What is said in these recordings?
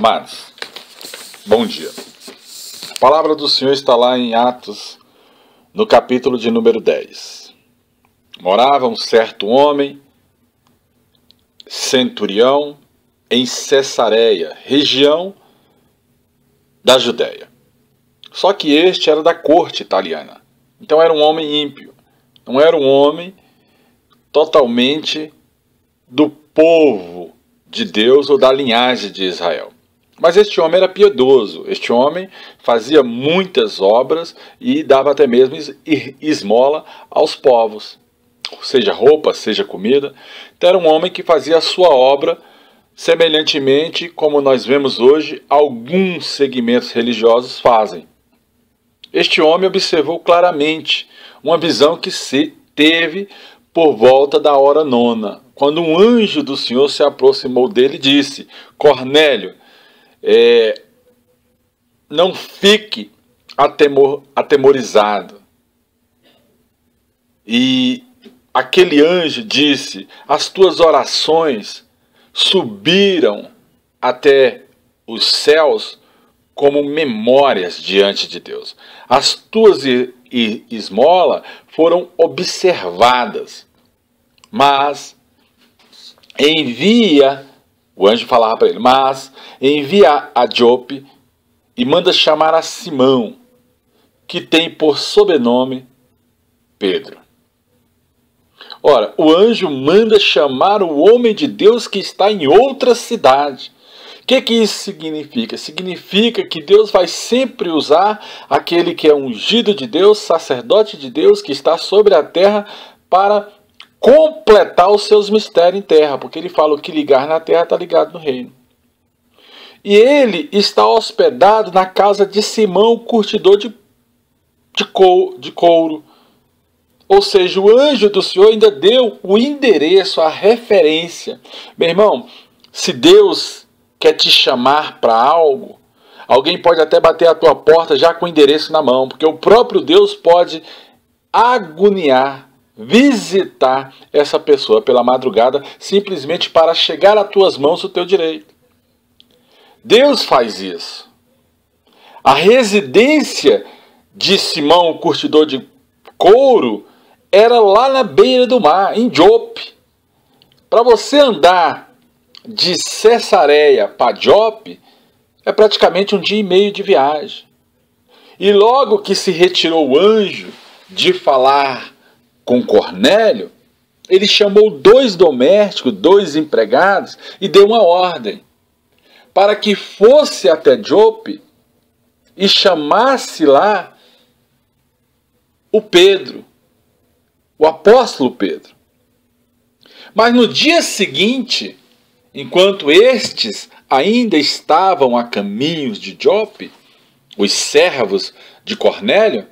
Amados, bom dia. A palavra do Senhor está lá em Atos, no capítulo de número 10. Morava um certo homem, centurião, em Cesareia, região da Judéia. Só que este era da corte italiana. Então era um homem ímpio. Não era um homem totalmente do povo de Deus ou da linhagem de Israel. Mas este homem era piedoso, este homem fazia muitas obras e dava até mesmo esmola aos povos, seja roupa, seja comida. Então era um homem que fazia a sua obra semelhantemente como nós vemos hoje alguns segmentos religiosos fazem. Este homem observou claramente uma visão que se teve por volta da hora nona, quando um anjo do Senhor se aproximou dele e disse: Cornélio, não fique atemorizado. E aquele anjo disse: as tuas orações subiram até os céus como memórias diante de Deus. As tuas esmolas foram observadas, mas o anjo falava para ele, mas envia a Jope e manda chamar a Simão, que tem por sobrenome Pedro. Ora, o anjo manda chamar o homem de Deus que está em outra cidade. O que isso significa? Significa que Deus vai sempre usar aquele que é ungido de Deus, sacerdote de Deus, que está sobre a terra, para completar os seus mistérios em terra, porque ele fala: o que ligar na terra está ligado no reino. E ele está hospedado na casa de Simão, curtidor de couro. Ou seja, o anjo do Senhor ainda deu o endereço, a referência. Meu irmão, se Deus quer te chamar para algo, alguém pode até bater a tua porta já com o endereço na mão, porque o próprio Deus pode agoniar, visitar essa pessoa pela madrugada, simplesmente para chegar às tuas mãos o teu direito. Deus faz isso. A residência de Simão, o curtidor de couro, era lá na beira do mar, em Jope. Para você andar de Cesareia para Jope, é praticamente 1 dia e meio de viagem. E logo que se retirou o anjo de falar com Cornélio, ele chamou 2 domésticos, 2 empregados, e deu uma ordem para que fosse até Jope e chamasse lá o Pedro, o apóstolo Pedro. Mas no dia seguinte, enquanto estes ainda estavam a caminhos de Jope, os servos de Cornélio,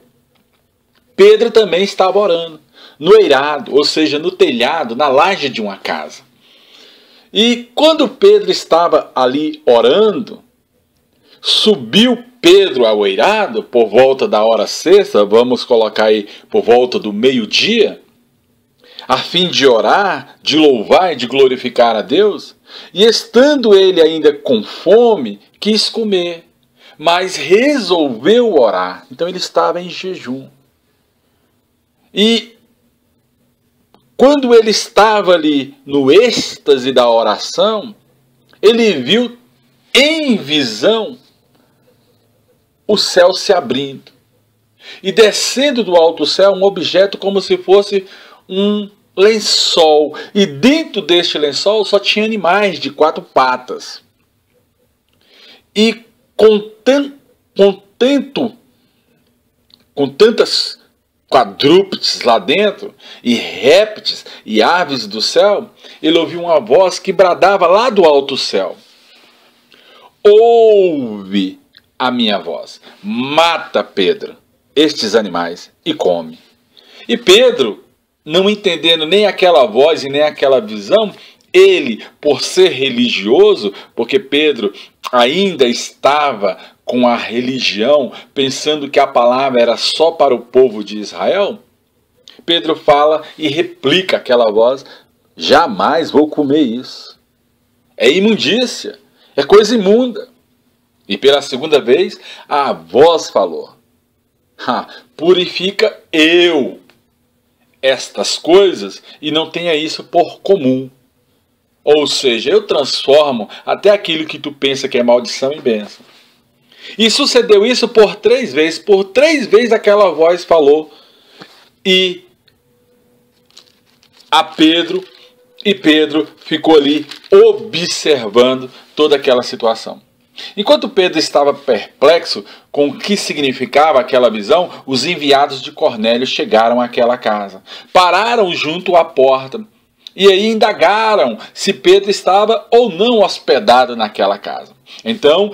Pedro também estava orando, no eirado, ou seja, no telhado, na laje de uma casa. E quando Pedro estava ali orando, subiu Pedro ao eirado por volta da hora sexta, vamos colocar aí por volta do meio-dia, a fim de orar, de louvar e de glorificar a Deus. E estando ele ainda com fome, quis comer, mas resolveu orar. Então ele estava em jejum. E quando ele estava ali no êxtase da oração, ele viu em visão o céu se abrindo e descendo do alto céu um objeto como se fosse um lençol, e dentro deste lençol só tinha animais de 4 patas. E com tantas quadrúpedes lá dentro, e répteis e aves do céu, ele ouviu uma voz que bradava lá do alto céu: ouve a minha voz, mata, Pedro, estes animais e come. E Pedro, não entendendo nem aquela voz e nem aquela visão, ele, por ser religioso, porque Pedro ainda estava com a religião, pensando que a palavra era só para o povo de Israel, Pedro fala e replica aquela voz: jamais vou comer isso. É imundícia, é coisa imunda. E pela segunda vez, a voz falou: purifica eu estas coisas e não tenha isso por comum. Ou seja, eu transformo até aquilo que tu pensa que é maldição em bênção. E sucedeu isso por 3 vezes. Por 3 vezes aquela voz falou e Pedro ficou ali observando toda aquela situação. Enquanto Pedro estava perplexo com o que significava aquela visão, os enviados de Cornélio chegaram àquela casa. Pararam junto à porta e aí indagaram se Pedro estava ou não hospedado naquela casa. Então,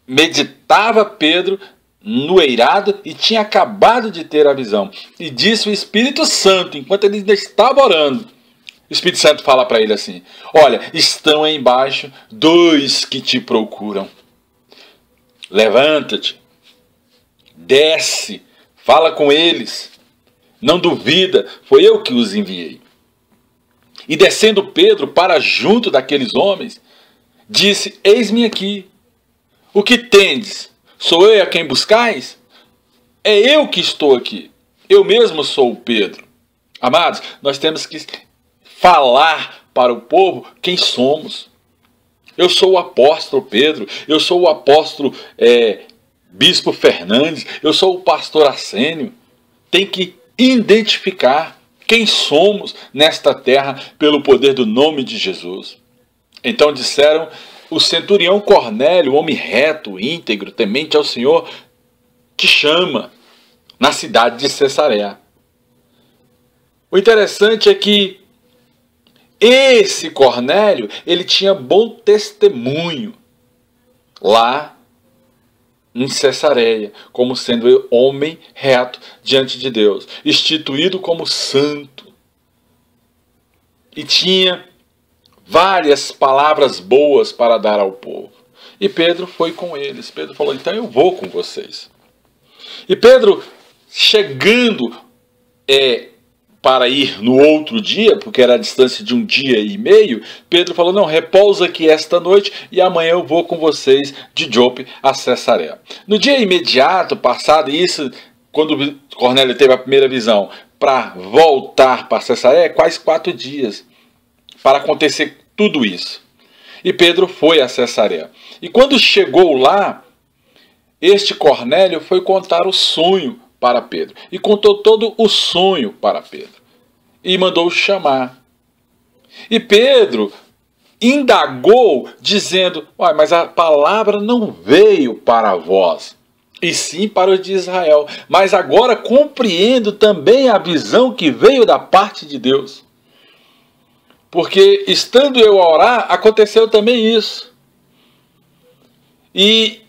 meditava Pedro no eirado e tinha acabado de ter a visão. E disse o Espírito Santo, enquanto ele ainda estava orando, o Espírito Santo fala para ele assim: olha, estão aí embaixo 2 que te procuram. Levanta-te, desce, fala com eles. Não duvida, foi eu que os enviei. E descendo Pedro para junto daqueles homens, disse: eis-me aqui. O que tendes? Sou eu a quem buscais? É eu que estou aqui. Eu mesmo sou o Pedro. Amados, nós temos que falar para o povo quem somos. Eu sou o apóstolo Pedro, eu sou o apóstolo Bispo Fernandes, eu sou o pastor Arsênio. Tem que identificar quem somos nesta terra pelo poder do nome de Jesus. Então disseram: o centurião Cornélio, homem reto, íntegro, temente ao Senhor, te chama na cidade de Cesareia. O interessante é que esse Cornélio, ele tinha bom testemunho lá em Cesareia, como sendo homem reto diante de Deus, instituído como santo. E tinha várias palavras boas para dar ao povo. E Pedro foi com eles. Pedro falou: então eu vou com vocês. E Pedro, chegando para ir no outro dia, porque era a distância de 1 dia e meio, Pedro falou: não, repousa aqui esta noite e amanhã eu vou com vocês de Jope a Cesareia. No dia imediato, passado isso, quando Cornélio teve a primeira visão, para voltar para Cesareia, quase 4 dias para acontecer tudo isso. E Pedro foi a Cesareia. E quando chegou lá, este Cornélio foi contar o sonho para Pedro. E contou todo o sonho para Pedro. E mandou chamar. E Pedro indagou, dizendo: mas a palavra não veio para vós, e sim para os de Israel. Mas agora compreendo também a visão que veio da parte de Deus. Porque estando eu a orar, aconteceu também isso. E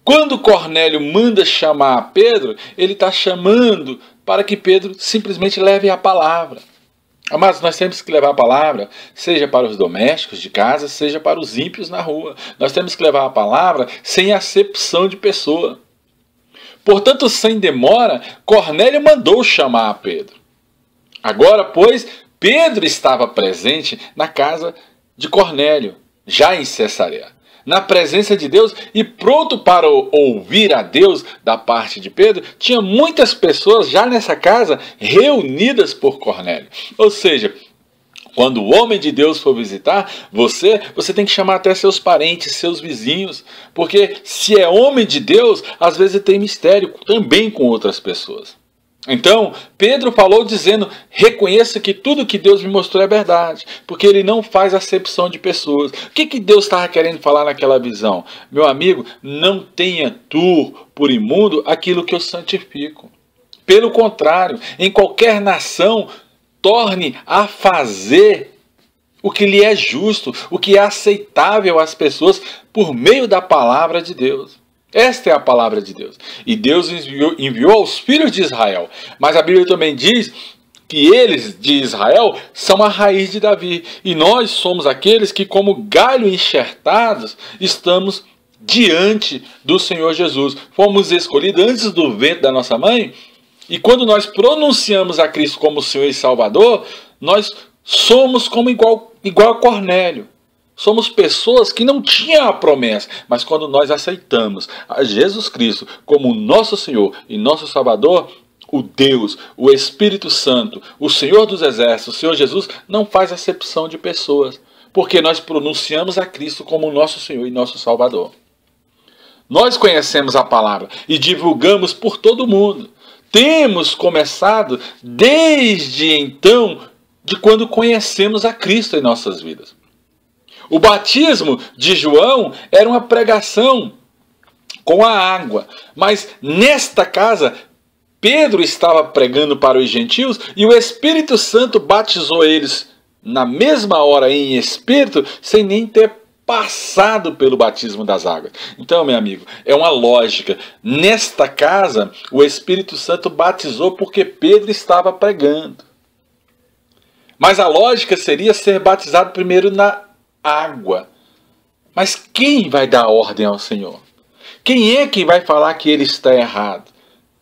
quando Cornélio manda chamar Pedro, ele está chamando para que Pedro simplesmente leve a palavra. Mas nós temos que levar a palavra, seja para os domésticos de casa, seja para os ímpios na rua. Nós temos que levar a palavra sem acepção de pessoa. Portanto, sem demora, Cornélio mandou chamar a Pedro. Agora, pois, Pedro estava presente na casa de Cornélio, já em Cesareia, na presença de Deus e pronto para ouvir a Deus da parte de Pedro. Tinha muitas pessoas já nessa casa reunidas por Cornélio. Ou seja, quando o homem de Deus for visitar você tem que chamar até seus parentes, seus vizinhos, porque se é homem de Deus, às vezes tem mistério também com outras pessoas. Então, Pedro falou dizendo: reconheça que tudo que Deus me mostrou é verdade, porque ele não faz acepção de pessoas. O que Deus estava querendo falar naquela visão? Meu amigo, não tenha tu por imundo aquilo que eu santifico. Pelo contrário, em qualquer nação, torne a fazer o que lhe é justo, o que é aceitável às pessoas por meio da palavra de Deus. Esta é a palavra de Deus. E Deus enviou aos filhos de Israel. Mas a Bíblia também diz que eles de Israel são a raiz de Davi. E nós somos aqueles que, como galho enxertados, estamos diante do Senhor Jesus. Fomos escolhidos antes do ventre da nossa mãe. E quando nós pronunciamos a Cristo como Senhor e Salvador, nós somos como igual a Cornélio. Somos pessoas que não tinham a promessa, mas quando nós aceitamos a Jesus Cristo como nosso Senhor e nosso Salvador, o Deus, o Espírito Santo, o Senhor dos Exércitos, o Senhor Jesus, não faz acepção de pessoas, porque nós pronunciamos a Cristo como nosso Senhor e nosso Salvador. Nós conhecemos a palavra e divulgamos por todo mundo. Temos começado desde então, de quando conhecemos a Cristo em nossas vidas. O batismo de João era uma pregação com a água, mas nesta casa Pedro estava pregando para os gentios e o Espírito Santo batizou eles na mesma hora em espírito, sem nem ter passado pelo batismo das águas. Então, meu amigo, é uma lógica. Nesta casa, o Espírito Santo batizou porque Pedro estava pregando. Mas a lógica seria ser batizado primeiro na água. Mas quem vai dar ordem ao Senhor? Quem é que vai falar que ele está errado?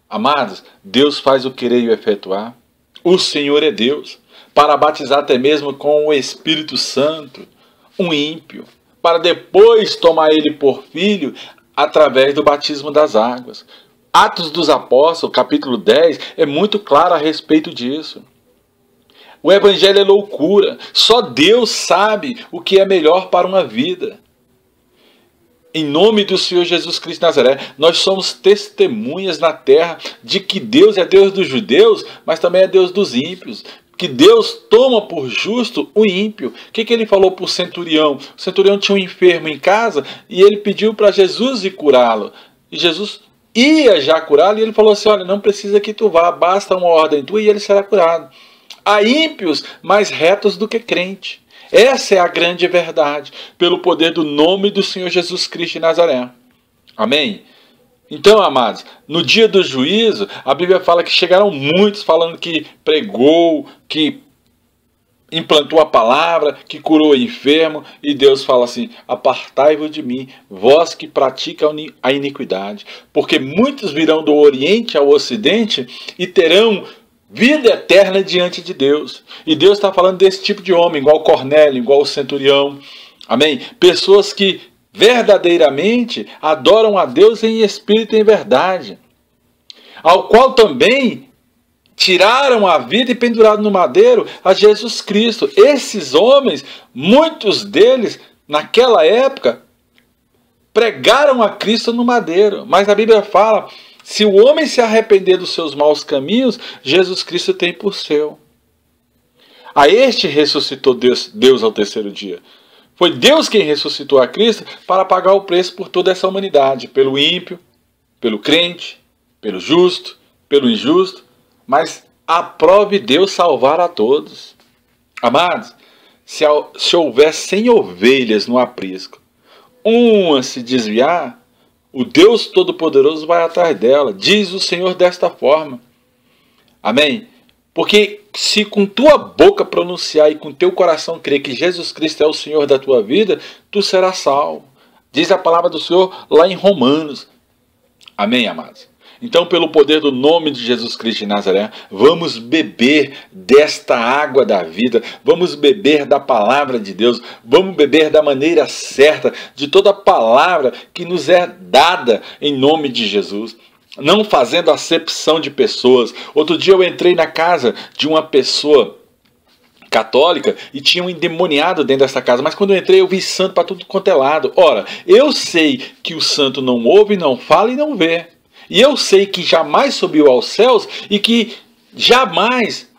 Amados, Deus faz o querer e o efetuar. O Senhor é Deus, para batizar até mesmo com o Espírito Santo um ímpio, para depois tomar ele por filho através do batismo das águas. Atos dos Apóstolos, capítulo 10, é muito claro a respeito disso. O Evangelho é loucura. Só Deus sabe o que é melhor para uma vida. Em nome do Senhor Jesus Cristo de Nazaré, nós somos testemunhas na terra de que Deus é Deus dos judeus, mas também é Deus dos ímpios. Que Deus toma por justo o ímpio. O que ele falou para o centurião? O centurião tinha um enfermo em casa e ele pediu para Jesus ir curá-lo. E Jesus ia já curá-lo e ele falou assim, olha, não precisa que tu vá, basta uma ordem tua e ele será curado. Há ímpios mais retos do que crente. Essa é a grande verdade, pelo poder do nome do Senhor Jesus Cristo de Nazaré. Amém? Então, amados, no dia do juízo, a Bíblia fala que chegaram muitos falando que pregou, que implantou a palavra, que curou o enfermo, e Deus fala assim, apartai-vos de mim, vós que praticam a iniquidade, porque muitos virão do Oriente ao Ocidente e terão vida eterna diante de Deus. E Deus está falando desse tipo de homem, igual Cornélio, igual o centurião. Amém? Pessoas que verdadeiramente adoram a Deus em espírito e em verdade. Ao qual também tiraram a vida e penduraram no madeiro a Jesus Cristo. Esses homens, muitos deles, naquela época, pregaram a Cristo no madeiro. Mas a Bíblia fala, se o homem se arrepender dos seus maus caminhos, Jesus Cristo tem por seu. A este ressuscitou Deus ao terceiro dia. Foi Deus quem ressuscitou a Cristo para pagar o preço por toda essa humanidade. Pelo ímpio, pelo crente, pelo justo, pelo injusto. Mas aprove Deus salvar a todos. Amados, se houver 100 ovelhas no aprisco, uma se desviar, o Deus Todo-Poderoso vai atrás dela, diz o Senhor desta forma. Amém? Porque se com tua boca pronunciar e com teu coração crer que Jesus Cristo é o Senhor da tua vida, tu serás salvo. Diz a palavra do Senhor lá em Romanos. Amém, amados? Então, pelo poder do nome de Jesus Cristo de Nazaré, vamos beber desta água da vida, vamos beber da palavra de Deus, vamos beber da maneira certa de toda palavra que nos é dada em nome de Jesus, não fazendo acepção de pessoas. Outro dia eu entrei na casa de uma pessoa católica e tinha um endemoniado dentro dessa casa, mas quando eu entrei eu vi santo para tudo quanto é lado. Ora, eu sei que o santo não ouve, não fala e não vê. E eu sei que jamais subiu aos céus e que jamais,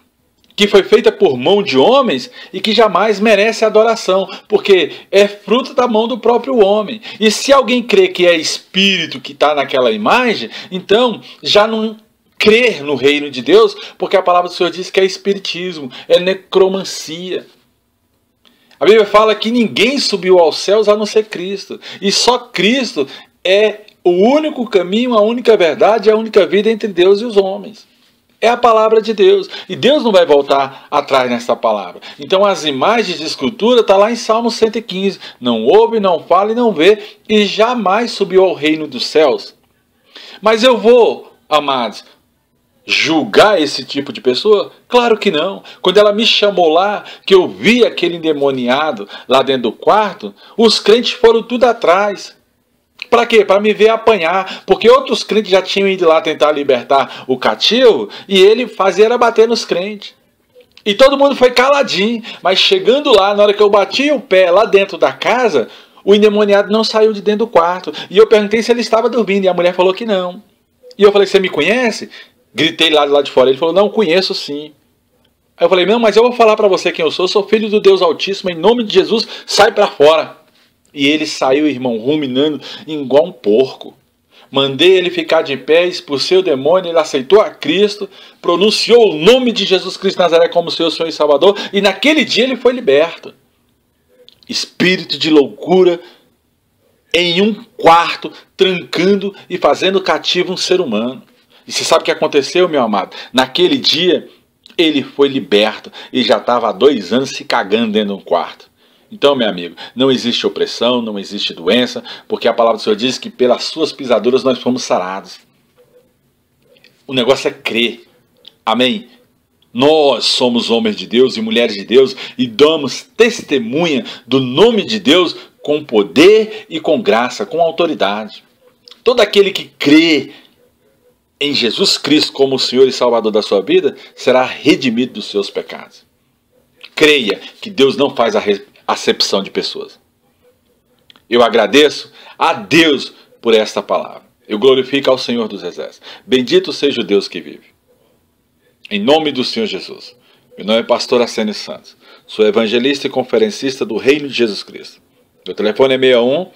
que foi feita por mão de homens e que jamais merece adoração, porque é fruto da mão do próprio homem. E se alguém crê que é espírito que está naquela imagem, então já não crê no reino de Deus, porque a palavra do Senhor diz que é espiritismo, é necromancia. A Bíblia fala que ninguém subiu aos céus a não ser Cristo. E só Cristo é o único caminho, a única verdade, a única vida entre Deus e os homens. É a palavra de Deus. E Deus não vai voltar atrás nessa palavra. Então as imagens de escultura estão lá em Salmo 115. Não ouve, não fala e não vê. E jamais subiu ao reino dos céus. Mas eu vou, amados, julgar esse tipo de pessoa? Claro que não. Quando ela me chamou lá, que eu vi aquele endemoniado lá dentro do quarto, os crentes foram tudo atrás. Para quê? Para me ver apanhar. Porque outros crentes já tinham ido lá tentar libertar o cativo e ele fazia era bater nos crentes. E todo mundo foi caladinho. Mas chegando lá, na hora que eu bati o pé lá dentro da casa, o endemoniado não saiu de dentro do quarto. E eu perguntei se ele estava dormindo e a mulher falou que não. E eu falei, você me conhece? Gritei lá de fora. Ele falou, não, conheço sim. Aí eu falei, não, mas eu vou falar para você quem eu sou filho do Deus Altíssimo, em nome de Jesus, sai para fora. E ele saiu, irmão, ruminando igual um porco. Mandei ele ficar de pé, expulsei o demônio, ele aceitou a Cristo, pronunciou o nome de Jesus Cristo de Nazaré como seu Senhor e Salvador, e naquele dia ele foi liberto. Espírito de loucura em um quarto, trancando e fazendo cativo um ser humano. E você sabe o que aconteceu, meu amado? Naquele dia, ele foi liberto e já estava há 2 anos se cagando dentro de um quarto. Então, meu amigo, não existe opressão, não existe doença, porque a palavra do Senhor diz que pelas suas pisaduras nós fomos sarados. O negócio é crer. Amém? Nós somos homens de Deus e mulheres de Deus e damos testemunha do nome de Deus com poder e com graça, com autoridade. Todo aquele que crê em Jesus Cristo como o Senhor e Salvador da sua vida será redimido dos seus pecados. Creia que Deus não faz acepção de pessoas. Eu agradeço a Deus por esta palavra. Eu glorifico ao Senhor dos Exércitos. Bendito seja o Deus que vive. Em nome do Senhor Jesus. Meu nome é pastor Arsênio Santos. Sou evangelista e conferencista do Reino de Jesus Cristo. Meu telefone é 61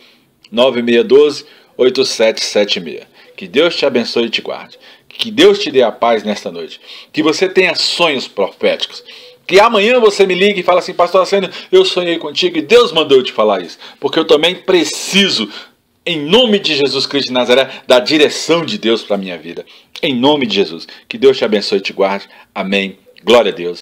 9612 8776. Que Deus te abençoe e te guarde. Que Deus te dê a paz nesta noite. Que você tenha sonhos proféticos. Que amanhã você me ligue e fale assim, pastor Arsênio, eu sonhei contigo e Deus mandou eu te falar isso. Porque eu também preciso, em nome de Jesus Cristo de Nazaré, da direção de Deus para a minha vida. Em nome de Jesus. Que Deus te abençoe e te guarde. Amém. Glória a Deus.